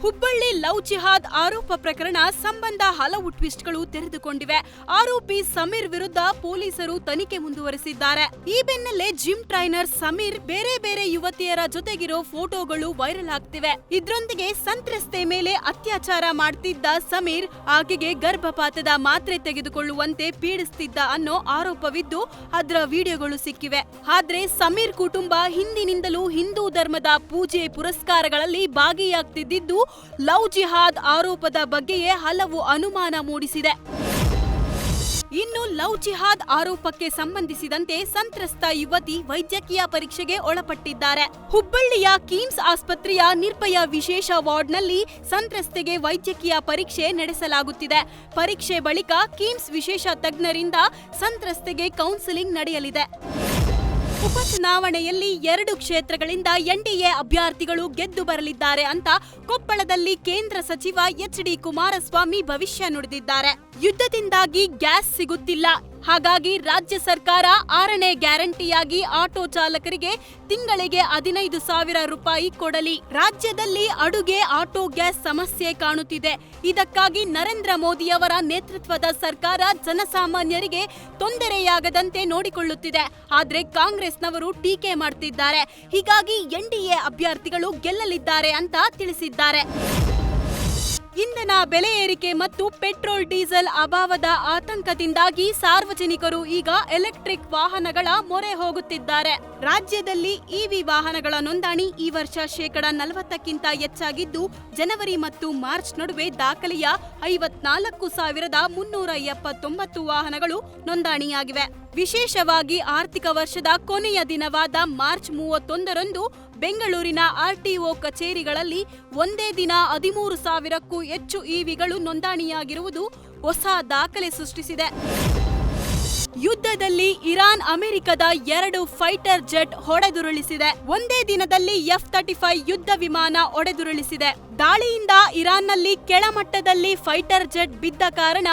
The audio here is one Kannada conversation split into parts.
ಹುಬ್ಬಳ್ಳಿ ಲವ್ ಜಿಹಾದ್ ಆರೋಪ ಪ್ರಕರಣ ಸಂಬಂಧ ಹಲವು ಟ್ವಿಸ್ಟ್ಗಳು ತೆರೆದುಕೊಂಡಿವೆ. ಆರೋಪಿ ಸಮೀರ್ ವಿರುದ್ಧ ಪೊಲೀಸರು ತನಿಖೆ ಮುಂದುವರೆಸಿದ್ದಾರೆ. ಈ ಬೆನ್ನಲ್ಲೇ ಜಿಮ್ ಟ್ರೈನರ್ ಸಮೀರ್ ಬೇರೆ ಬೇರೆ ಯುವತಿಯರ ಜೊತೆಗಿರೋ ಫೋಟೋಗಳು ವೈರಲ್ ಆಗ್ತಿವೆ. ಇದ್ರೊಂದಿಗೆ ಸಂತ್ರಸ್ತೆ ಮೇಲೆ ಅತ್ಯಾಚಾರ ಮಾಡ್ತಿದ್ದ ಸಮೀರ್ ಆಕೆಗೆ ಗರ್ಭಪಾತದ ಮಾತ್ರೆ ತೆಗೆದುಕೊಳ್ಳುವಂತೆ ಪೀಡಿಸ್ತಿದ್ದ ಅನ್ನೋ ಆರೋಪವಿದ್ದು ಅದರ ವಿಡಿಯೋಗಳು ಸಿಕ್ಕಿವೆ. ಆದ್ರೆ ಸಮೀರ್ ಕುಟುಂಬ ಹಿಂದಿನಿಂದಲೂ ಹಿಂದೂ ಧರ್ಮದ ಪೂಜೆ ಪುರಸ್ಕಾರಗಳಲ್ಲಿ ಭಾಗಿಯಾಗ್ತಿದ್ದು ಲವ್ ಜಿಹಾದ್ ಆರೋಪದ ಬಗ್ಗೆಯೇ ಹಲವು ಅನುಮಾನ ಮೂಡಿಸಿದೆ. ಇನ್ನು ಲವ್ ಜಿಹಾದ್ ಆರೋಪಕ್ಕೆ ಸಂಬಂಧಿಸಿದಂತೆ ಸಂತ್ರಸ್ತ ಯುವತಿ ವೈದ್ಯಕೀಯ ಪರೀಕ್ಷೆಗೆ ಒಳಪಟ್ಟಿದ್ದಾರೆ. ಹುಬ್ಬಳ್ಳಿಯ ಕಿಮ್ಸ್ ಆಸ್ಪತ್ರೆಯ ನಿರ್ಭಯ ವಿಶೇಷ ವಾರ್ಡ್ನಲ್ಲಿ ಸಂತ್ರಸ್ತೆಗೆ ವೈದ್ಯಕೀಯ ಪರೀಕ್ಷೆ ನಡೆಸಲಾಗುತ್ತಿದೆ. ಪರೀಕ್ಷೆ ಬಳಿಕ ಕಿಮ್ಸ್ ವಿಶೇಷ ತಜ್ಞರಿಂದ ಸಂತ್ರಸ್ತೆಗೆ ಕೌನ್ಸಿಲಿಂಗ್ ನಡೆಯಲಿದೆ. ಉಪಚುನಾವಣೆಯಲ್ಲಿ 2 ಕ್ಷೇತ್ರಗಳಿಂದ ಎನ್ಡಿಎ ಅಭ್ಯರ್ಥಿಗಳು ಗೆದ್ದು ಬರಲಿದ್ದಾರೆ ಅಂತ ಕೊಪ್ಪಳದಲ್ಲಿ ಕೇಂದ್ರ ಸಚಿವ ಎಚ್.ಡಿ. ಕುಮಾರಸ್ವಾಮಿ ಭವಿಷ್ಯ ನುಡಿದಿದ್ದಾರೆ. ಯುದ್ಧದಿಂದಾಗಿ ಗ್ಯಾಸ್ ಸಿಗುತ್ತಿಲ್ಲ, ಹಾಗಾಗಿ ರಾಜ್ಯ ಸರ್ಕಾರ 6ನೇ ಗ್ಯಾರಂಟಿಯಾಗಿ ಆಟೋ ಚಾಲಕರಿಗೆ ತಿಂಗಳಿಗೆ 15,000 ರೂಪಾಯಿ ಕೊಡಲಿ. ರಾಜ್ಯದಲ್ಲಿ ಅಡುಗೆ ಆಟೋ ಗ್ಯಾಸ್ ಸಮಸ್ಯೆ ಕಾಣುತ್ತಿದೆ. ಇದಕ್ಕಾಗಿ ನರೇಂದ್ರ ಮೋದಿಯವರ ನೇತೃತ್ವದ ಸರ್ಕಾರ ಜನಸಾಮಾನ್ಯರಿಗೆ ತೊಂದರೆಯಾಗದಂತೆ ನೋಡಿಕೊಳ್ಳುತ್ತಿದೆ. ಆದ್ರೆ ಕಾಂಗ್ರೆಸ್ನವರು ಟೀಕೆ ಮಾಡ್ತಿದ್ದಾರೆ. ಹೀಗಾಗಿ ಎನ್ಡಿಎ ಅಭ್ಯರ್ಥಿಗಳು ಗೆಲ್ಲಲಿದ್ದಾರೆ ಅಂತ ತಿಳಿಸಿದ್ದಾರೆ. ಇಂಧನ ಬೆಲೆ ಏರಿಕೆ ಮತ್ತು ಪೆಟ್ರೋಲ್ ಡೀಸೆಲ್ ಅಭಾವದ ಆತಂಕದಿಂದಾಗಿ ಸಾರ್ವಜನಿಕರು ಈಗ ಎಲೆಕ್ಟ್ರಿಕ್ ವಾಹನಗಳ ಮೊರೆ ಹೋಗುತ್ತಿದ್ದಾರೆ. ರಾಜ್ಯದಲ್ಲಿ ಇವಿ ವಾಹನಗಳ ನೋಂದಣಿ ಈ ವರ್ಷ 40% ಹೆಚ್ಚಾಗಿದ್ದು, ಜನವರಿ ಮತ್ತು ಮಾರ್ಚ್ ನಡುವೆ ದಾಖಲೆಯ 54,379 ವಾಹನಗಳು ನೋಂದಣಿಯಾಗಿವೆ. ವಿಶೇಷವಾಗಿ ಆರ್ಥಿಕ ವರ್ಷದ ಕೊನೆಯ ದಿನವಾದ ಮಾರ್ಚ್ 31ರಂದು ಬೆಂಗಳೂರಿನ ಆರ್ಟಿಒ ಕಚೇರಿಗಳಲ್ಲಿ ಒಂದೇ ದಿನ 13,000ಕ್ಕೂ ಹೆಚ್ಚು ಇವಿಗಳು ನೋಂದಣಿಯಾಗಿರುವುದು ಹೊಸ ದಾಖಲೆ ಸೃಷ್ಟಿಸಿದೆ. ಯುದ್ಧದಲ್ಲಿ ಇರಾನ್ ಅಮೆರಿಕದ 2 ಫೈಟರ್ ಜೆಟ್ ಹೊಡೆದುರುಳಿಸಿದೆ. ಒಂದೇ ದಿನದಲ್ಲಿ F-35 ಯುದ್ಧ ವಿಮಾನ ಹೊಡೆದುರುಳಿಸಿದೆ. ದಾಳಿಯಿಂದ ಇರಾನ್ನಲ್ಲಿ ಕೆಳಮಟ್ಟದಲ್ಲಿ ಫೈಟರ್ ಜೆಟ್ ಬಿದ್ದ ಕಾರಣ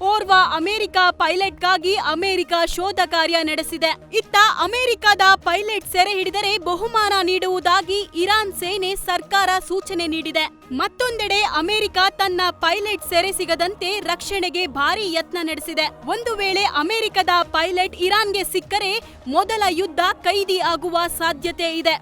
ಓರ್ವ ಅಮೆರಿಕ ಪೈಲಟ್ಗಾಗಿ ಅಮೆರಿಕ ಶೋಧ ಕಾರ್ಯ ನಡೆಸಿದೆ. ಇತ್ತ ಅಮೆರಿಕದ ಪೈಲಟ್ ಸೆರೆ ಹಿಡಿದರೆ ಬಹುಮಾನ ನೀಡುವುದಾಗಿ ಇರಾನ್ ಸೇನೆ ಸರ್ಕಾರ ಸೂಚನೆ ನೀಡಿದೆ. ಮತ್ತೊಂದೆಡೆ ಅಮೆರಿಕ ತನ್ನ ಪೈಲಟ್ ಸೆರೆ ಸಿಗದಂತೆ ರಕ್ಷಣೆಗೆ ಭಾರೀ ಯತ್ನ ನಡೆಸಿದೆ. ಒಂದು ವೇಳೆ ಅಮೆರಿಕದ ಪೈಲಟ್ ಇರಾನ್ಗೆ ಸಿಕ್ಕರೆ ಮೊದಲ ಯುದ್ಧ ಕೈದಿ ಆಗುವ ಸಾಧ್ಯತೆ ಇದೆ.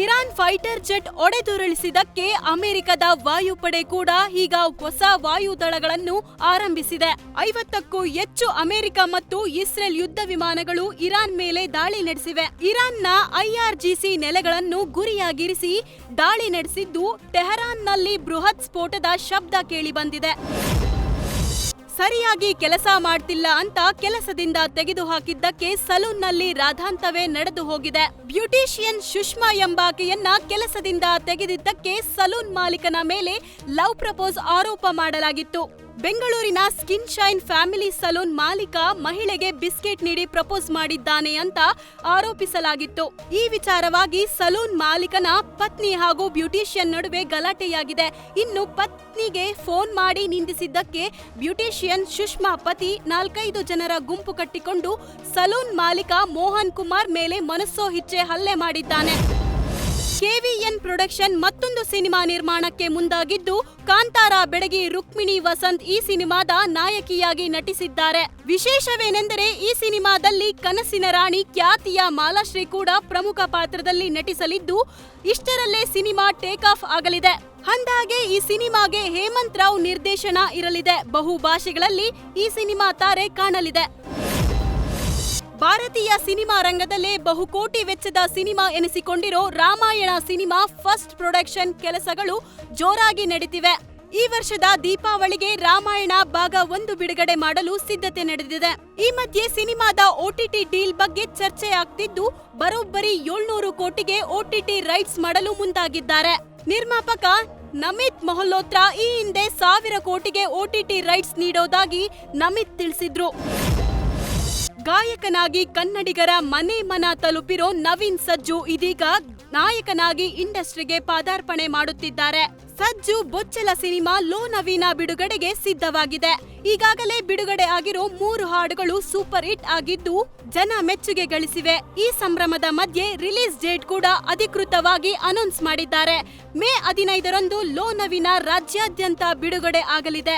ಇರಾನ್ ಫೈಟರ್ ಜೆಟ್ ಹೊಡೆದುರುಳಿಸಿದ್ದಕ್ಕೆ ಅಮೆರಿಕದ ವಾಯುಪಡೆ ಕೂಡ ಈಗ ಹೊಸ ವಾಯುದಳಗಳನ್ನು ಆರಂಭಿಸಿದೆ. 50ಕ್ಕೂ ಹೆಚ್ಚು ಅಮೆರಿಕ ಮತ್ತು ಇಸ್ರೇಲ್ ಯುದ್ಧ ವಿಮಾನಗಳು ಇರಾನ್ ಮೇಲೆ ದಾಳಿ ನಡೆಸಿವೆ. ಇರಾನ್ನ ಐಆರ್ಜಿಸಿ ನೆಲೆಗಳನ್ನು ಗುರಿಯಾಗಿರಿಸಿ ದಾಳಿ ನಡೆಸಿದ್ದು, ಟೆಹರಾನ್ನಲ್ಲಿ ಬೃಹತ್ ಸ್ಫೋಟದ ಶಬ್ದ ಕೇಳಿಬಂದಿದೆ. ಸರಿಯಾಗಿ ಕೆಲಸ ಮಾಡ್ತಿಲ್ಲ ಅಂತ ಕೆಲಸದಿಂದ ತೆಗೆದುಹಾಕಿದ್ದಕ್ಕೆ ಸಲೂನ್ನಲ್ಲಿ ರಾಧಾಂತವೇ ನಡೆದು ಹೋಗಿದೆ. ಬ್ಯೂಟಿಷಿಯನ್ ಸುಷ್ಮಾ ಎಂಬಾಕೆಯನ್ನ ಕೆಲಸದಿಂದ ತೆಗೆದಿದ್ದಕ್ಕೆ ಸಲೂನ್ ಮಾಲೀಕನ ಮೇಲೆ ಲವ್ ಪ್ರಪೋಸ್ ಆರೋಪ ಮಾಡಲಾಗಿತ್ತು. ಬೆಂಗಳೂರಿನ ಸ್ಕಿನ್ ಶೈನ್ ಫ್ಯಾಮಿಲಿ ಸಲೂನ್ ಮಾಲೀಕ ಮಹಿಳೆಗೆ ಬಿಸ್ಕೆಟ್ ನೀಡಿ ಪ್ರಪೋಸ್ ಮಾಡಿದ್ದಾನೆ ಅಂತ ಆರೋಪಿಸಲಾಗಿತ್ತು. ಈ ವಿಚಾರವಾಗಿ ಸಲೂನ್ ಮಾಲೀಕನ ಪತ್ನಿ ಹಾಗೂ ಬ್ಯೂಟಿಷಿಯನ್ ನಡುವೆ ಗಲಾಟೆಯಾಗಿದೆ. ಇನ್ನು ಪತ್ನಿಗೆ ಫೋನ್ ಮಾಡಿ ನಿಂದಿಸಿದ್ದಕ್ಕೆ ಬ್ಯೂಟಿಷಿಯನ್ ಸುಷ್ಮಾ ಪತಿ 4-5 ಜನರ ಗುಂಪು ಕಟ್ಟಿಕೊಂಡು ಸಲೂನ್ ಮಾಲೀಕ ಮೋಹನ್ ಕುಮಾರ್ ಮೇಲೆ ಮನಸೋಇಚ್ಛೆ ಹಲ್ಲೆ ಮಾಡಿದ್ದಾನೆ. ಕೆವಿಎನ್ ಪ್ರೊಡಕ್ಷನ್ ಮತ್ತೊಂದು ಸಿನಿಮಾ ನಿರ್ಮಾಣಕ್ಕೆ ಮುಂದಾಗಿದ್ದು, ಕಾಂತಾರ ಬೆಡಗಿ ರುಕ್ಮಿಣಿ ವಸಂತ್ ಈ ಸಿನಿಮಾದ ನಾಯಕಿಯಾಗಿ ನಟಿಸಿದ್ದಾರೆ. ವಿಶೇಷವೇನೆಂದರೆ ಈ ಸಿನಿಮಾದಲ್ಲಿ ಕನಸಿನ ರಾಣಿ ಖ್ಯಾತಿಯ ಮಾಲಾಶ್ರೀ ಕೂಡ ಪ್ರಮುಖ ಪಾತ್ರದಲ್ಲಿ ನಟಿಸಲಿದ್ದು, ಇಷ್ಟರಲ್ಲೇ ಸಿನಿಮಾ ಟೇಕ್ ಆಫ್ ಆಗಲಿದೆ. ಅಂದಾಗೆ ಈ ಸಿನಿಮಾಗೆ ಹೇಮಂತ್ ರಾವ್ ನಿರ್ದೇಶನ ಇರಲಿದೆ. ಬಹು ಭಾಷೆಗಳಲ್ಲಿ ಈ ಸಿನಿಮಾ ತಾರೆ ಕಾಣಲಿದೆ. ಭಾರತೀಯ ಸಿನಿಮಾ ರಂಗದಲ್ಲೇ ಬಹುಕೋಟಿ ವೆಚ್ಚದ ಸಿನಿಮಾ ಎನಿಸಿಕೊಂಡಿರೋ ರಾಮಾಯಣ ಸಿನಿಮಾ ಫಸ್ಟ್ ಪ್ರೊಡಕ್ಷನ್ ಕೆಲಸಗಳು ಜೋರಾಗಿ ನಡೀತಿವೆ. ಈ ವರ್ಷದ ದೀಪಾವಳಿಗೆ ರಾಮಾಯಣ ಭಾಗ 1 ಬಿಡುಗಡೆ ಮಾಡಲು ಸಿದ್ಧತೆ ನಡೆದಿದೆ. ಈ ಮಧ್ಯೆ ಸಿನಿಮಾದ OTT ಡೀಲ್ ಬಗ್ಗೆ ಚರ್ಚೆ ಆಗ್ತಿದ್ದು, ಬರೋಬ್ಬರಿ 700 ಕೋಟಿಗೆ OTT ರೈಟ್ಸ್ ಮಾಡಲು ಮುಂದಾಗಿದ್ದಾರೆ. ನಿರ್ಮಾಪಕ ನಮಿತ್ ಮಲ್ಹೋತ್ರಾ ಈ ಹಿಂದೆ 1000 ಕೋಟಿಗೆ OTT ರೈಟ್ಸ್ ನೀಡೋದಾಗಿ ನಮಿತ್ ತಿಳಿಸಿದ್ರು. ಗಾಯಕನಾಗಿ ಕನ್ನಡಿಗರ ಮನೆ ಮನ ತಲುಪಿರೋ ನವೀನ್ ಸಜ್ಜು ಇದೀಗ ನಾಯಕನಾಗಿ ಇಂಡಸ್ಟ್ರಿಗೆ ಪಾದಾರ್ಪಣೆ ಮಾಡುತ್ತಿದ್ದಾರೆ. ಸಜ್ಜು ಬೊಚ್ಚಲ ಸಿನಿಮಾ ಲೋ ನವೀನ ಬಿಡುಗಡೆಗೆ ಸಿದ್ಧವಾಗಿದೆ. ಈಗಾಗಲೇ ಬಿಡುಗಡೆ ಆಗಿರೋ 3 ಹಾಡುಗಳು ಸೂಪರ್ ಹಿಟ್ ಆಗಿದ್ದು ಜನ ಮೆಚ್ಚುಗೆ ಗಳಿಸಿವೆ. ಈ ಸಂಭ್ರಮದ ಮಧ್ಯೆ ರಿಲೀಸ್ ಡೇಟ್ ಕೂಡ ಅಧಿಕೃತವಾಗಿ ಅನೌನ್ಸ್ ಮಾಡಿದ್ದಾರೆ. ಮೇ 15ರಂದು ಲೋ ನವೀನ ರಾಜ್ಯಾದ್ಯಂತ ಬಿಡುಗಡೆ ಆಗಲಿದೆ.